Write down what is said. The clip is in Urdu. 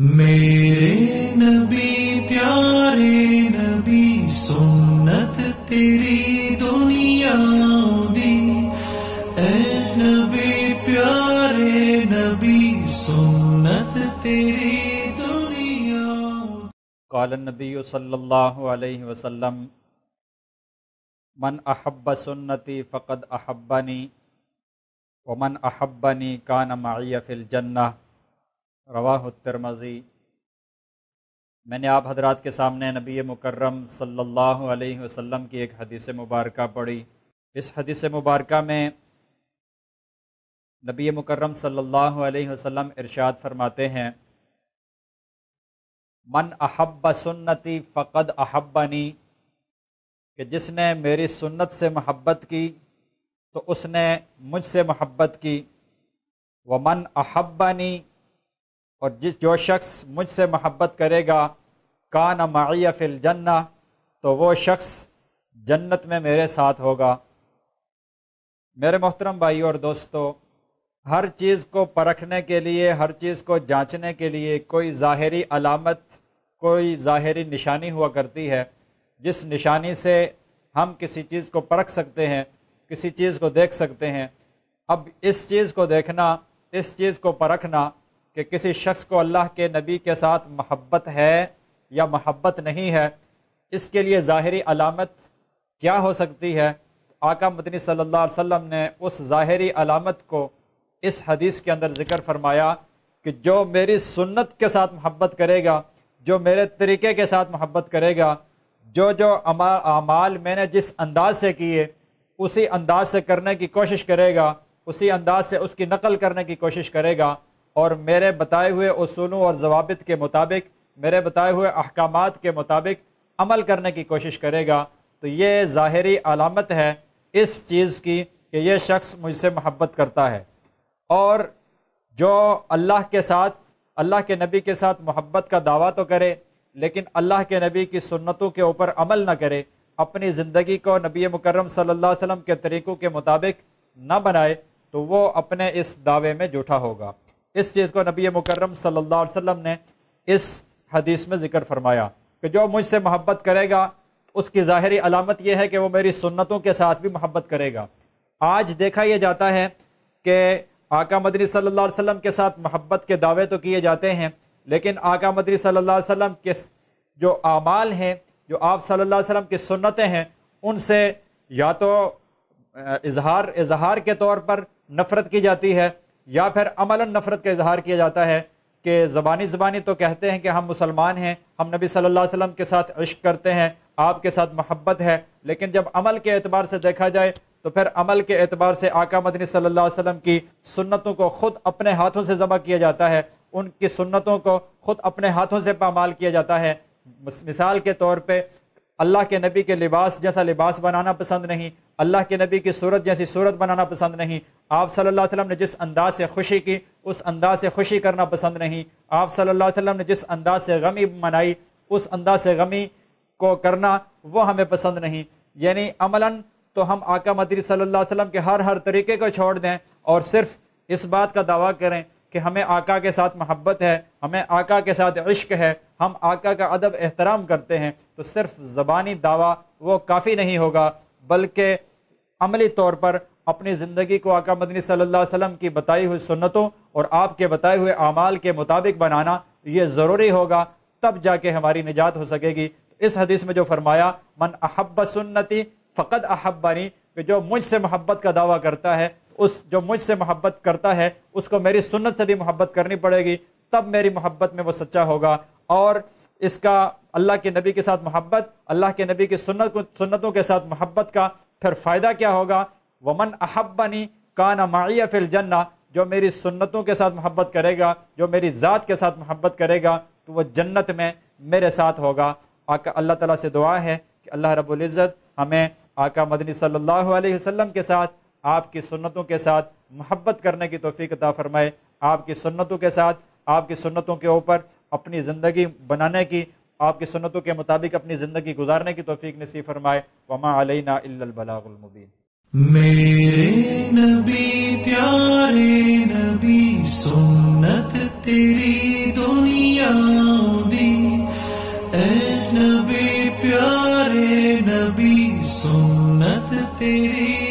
میرے نبی پیارے نبی سنت تیری دنیا دی، اے نبی پیارے نبی سنت تیری دنیا۔ قال النبی صلی اللہ علیہ وسلم من احب سنتی فقد احبنی ومن احبنی کان معی فی الجنہ، رواہ الترمذی۔ میں نے آپ حضرات کے سامنے نبی مکرم صلی اللہ علیہ وسلم کی ایک حدیث مبارکہ پڑھی۔ اس حدیث مبارکہ میں نبی مکرم صلی اللہ علیہ وسلم ارشاد فرماتے ہیں، من احب سنتی فقد احبنی، کہ جس نے میری سنت سے محبت کی تو اس نے مجھ سے محبت کی۔ ومن احبنی، اور جو شخص مجھ سے محبت کرے گا، کان معی فی الجنہ، تو وہ شخص جنت میں میرے ساتھ ہوگا۔ میرے محترم بھائی اور دوستو، ہر چیز کو پرکھنے کے لیے، ہر چیز کو جانچنے کے لیے کوئی ظاہری علامت، کوئی ظاہری نشانی ہوا کرتی ہے، جس نشانی سے ہم کسی چیز کو پرکھ سکتے ہیں، کسی چیز کو دیکھ سکتے ہیں۔ اب اس چیز کو دیکھنا، اس چیز کو پرکھنا کہ کسی شخص کو اللہ کے نبی کے ساتھ محبت ہے یا محبت نہیں ہے، اس کے لیے ظاہری علامت کیا ہو سکتی ہے؟ آقا مدنی صلی اللہ علیہ وسلم نے اس ظاہری علامت کو اس حدیث کے اندر ذکر فرمایا کہ جو میری سنت کے ساتھ محبت کرے گا، جو میرے طریقے کے ساتھ محبت کرے گا، جو اعمال میں نے جس انداز سے کیے اسی انداز سے کرنے کی کوشش کرے گا، اسی انداز سے اس کی نقل کرنے کی کوشش کرے گا، اور میرے بتائے ہوئے اصولوں اور ضوابط کے مطابق، میرے بتائے ہوئے احکامات کے مطابق عمل کرنے کی کوشش کرے گا، تو یہ ظاہری علامت ہے اس چیز کی کہ یہ شخص مجھ سے محبت کرتا ہے۔ اور جو اللہ کے ساتھ، اللہ کے نبی کے ساتھ محبت کا دعویٰ تو کرے لیکن اللہ کے نبی کی سنتوں کے اوپر عمل نہ کرے، اپنی زندگی کو نبی مکرم صلی اللہ علیہ وسلم کے طریقوں کے مطابق نہ بنائے، تو وہ اپنے اس دعوے میں جھوٹا ہوگا۔ اس چیز کو نبی مکرم صلی اللہ علیہ وسلم نے اس حدیث میں ذکر فرمایا کہ جو مجھ سے محبت کرے گا اس کی ظاہری علامت یہ ہے کہ وہ میری سنتوں کے ساتھ بھی محبت کرے گا۔ آج دیکھا یہ جاتا ہے کہ آقا مدنی صلی اللہ علیہ وسلم کے ساتھ محبت کے دعوے تو کیے جاتے ہیں، لیکن آقا مدنی صلی اللہ علیہ وسلم کے جو اعمال ہیں، جو آپ صلی اللہ علیہ وسلم کی سنتیں ہیں، ان سے یا تو اظہار کے طور پر نفرت کی جاتی ہے، یا پھر عملاً نفرت کا اظہار کیا جاتا ہے کہ زبانی تو کہتے ہیں کہ ہم مسلمان ہیں، ہم نبی صلی اللہ علیہ وسلم کے ساتھ عشق کرتے ہیں، آپ کے ساتھ محبت ہے، لیکن جب عمل کے اعتبار سے دیکھا جائے تو پھر عمل کے اعتبار سے آقا مدنی صلی اللہ علیہ وسلم کی سنتوں کو خود اپنے ہاتھوں سے ذبح کیا جاتا ہے، ان کی سنتوں کو خود اپنے ہاتھوں سے پامال کیا جاتا ہے۔ مثال کے طور پہ اللہ کے نبی کے لباس جیسا لباس بنانا پسند نہیں، اللہ کے نبی کی صورت جیسی صورت بنانا پسند نہیں، آپ صلی اللہ علیہ وسلم نے جس انداز سے خوشی کی اس انداز سے خوشی کرنا پسند نہیں، آپ صلی اللہ علیہ وسلم نے جس انداز سے غمی منائی اس انداز سے غمی کو کرنا وہ ہمیں پسند نہیں۔ یعنی عملاً تو ہم آقا مدنی صلی اللہ علیہ وسلم کے ہر طریقے کو چھوڑ دیں اور صرف اس بات کا دعویٰ کریں کہ ہمیں آقا کے ساتھ محبت ہے، ہمیں آقا کے ساتھ عشق ہے، ہم آقا کا ادب احترام کرتے ہیں، تو صرف زبانی دعویٰ وہ کافی نہیں ہوگا، بلکہ عملی طور پر اپنی زندگی کو آقا مدنی صلی اللہ علیہ وسلم کی بتائی ہوئی سنتوں اور آپ کے بتائے ہوئے اعمال کے مطابق بنانا یہ ضروری ہوگا، تب جا کے ہماری نجات ہو سکے گی۔ اس حدیث میں جو فرمایا من احب سنتی فقد احبنی، کہ جو مجھ سے محبت کا دعویٰ کرتا ہے، جو مجھ سے محبت کرتا ہے اس کو میری سنت سے بھی محبت کرنی پڑے گی، تب میری محبت میں وہ سچا ہوگا۔ اور اس کا اللہ کے نبی کے ساتھ محبت، اللہ کے نبی کی سنتوں کے ساتھ محبت کا پھر فائدہ کیا ہوگا؟ ومن احبنی کان معی فی الجنہ، جو میری سنتوں کے ساتھ محبت کرے گا، جو میری ذات کے ساتھ محبت کرے گا، تو وہ جنت میں میرے ساتھ ہوگا۔ اللہ تعالیٰ سے دعا ہے کہ اللہ رب العزت ہمیں آقا مدنی صلی اللہ علیہ وسلم کے ساتھ، آپ کی سنتوں کے ساتھ محبت کرنے کی توفیق عطا فرمائے، آپ کی سنتوں کے ساتھ، آپ کی سنتوں کے اوپر اپنی زندگی بنانے کی، آپ کی سنتوں کے مطابق اپنی زندگی گزارنے کی توفیق نصیب فرمائے۔ وما علینا الا البلاغ المبین۔ میرے نبی پیارے نبی سنت تیری دنیا سنت تیری